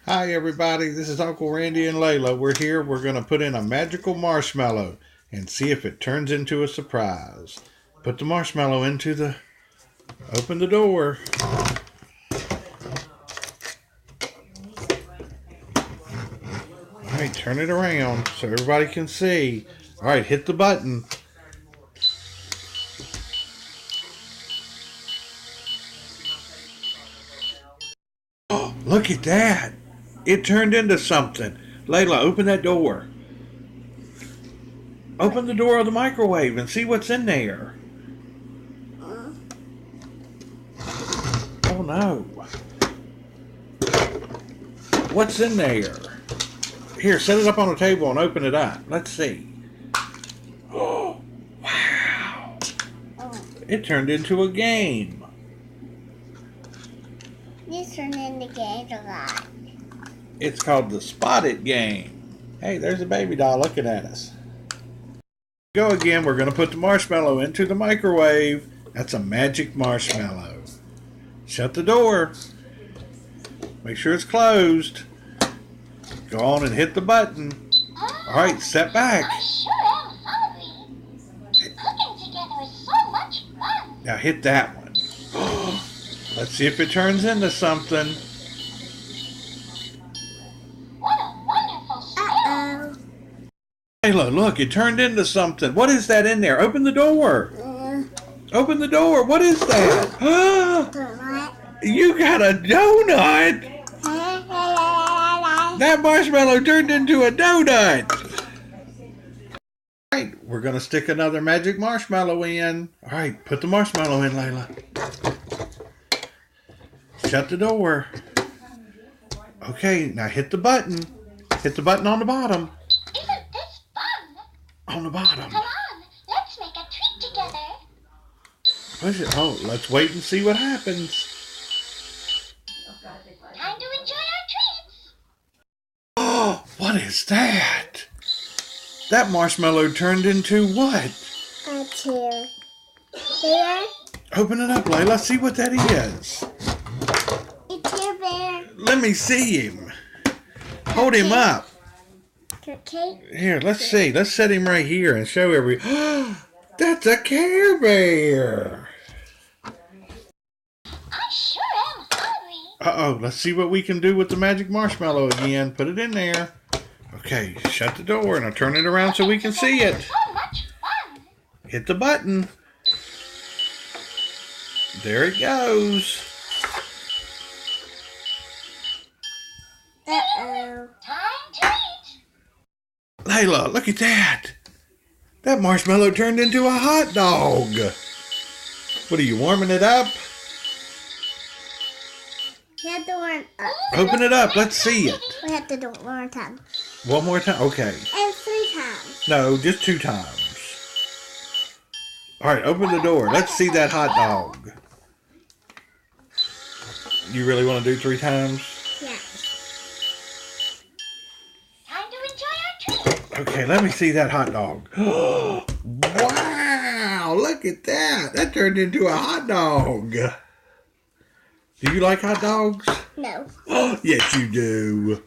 Hi everybody, this is Uncle Randy and Layla. We're here. We're going to put in a magical marshmallow and see if it turns into a surprise. Put the marshmallow into the... Open the door. Alright, turn it around so everybody can see. Alright, hit the button. Oh, look at that. It turned into something. Layla, open that door. Open the door of the microwave and see what's in there. Oh no. What's in there? Here, set it up on the table and open it up. Let's see. Oh, wow. It turned into a game. This turned into games a lot. It's called the Spotted game. Hey, there's a baby doll looking at us. Go again. We're going to put the marshmallow into the microwave. That's a magic marshmallow. Shut the door. Make sure it's closed. Go on and hit the button. All right, step back. I sure am hungry. Cooking together is so much fun. Now hit that one. Let's see if it turns into something. What a wonderful smell. Layla, look, it turned into something. What is that in there? Open the door. Open the door. What is that? You got a donut. That marshmallow turned into a donut. All right, we're going to stick another magic marshmallow in. All right, put the marshmallow in, Layla. Shut the door. Okay, now hit the button. Hit the button on the bottom. Isn't this fun? On the bottom. Come on, let's make a treat together. Push it. Oh, let's wait and see what happens. Time to enjoy our treats. Oh, what is that? That marshmallow turned into what? A chair. Bear? Open it up, Layla. See what that is. A chair bear. Let me see him. Hold him up. Cake. Here, let's see. Let's set him right here and show every... That's a Care Bear. I sure am hungry. Uh-oh. Let's see what we can do with the magic marshmallow again. Put it in there. Okay, shut the door and I'll turn it around so we can see it. So much fun. Hit the button. There it goes. Uh-oh. Time to eat. Layla, look at that. That marshmallow turned into a hot dog. What are you, warming it up? We have to warm up. Open it up. Let's see it. We have to do it one more time. One more time? Okay. And 3 times. No, just 2 times. All right, open the door. Let's see that hot dog. You really want to do 3 times? Yes. Time to enjoy our treat. Okay, let me see that hot dog. Wow, look at that. That turned into a hot dog. Do you like hot dogs? No. Yes, you do.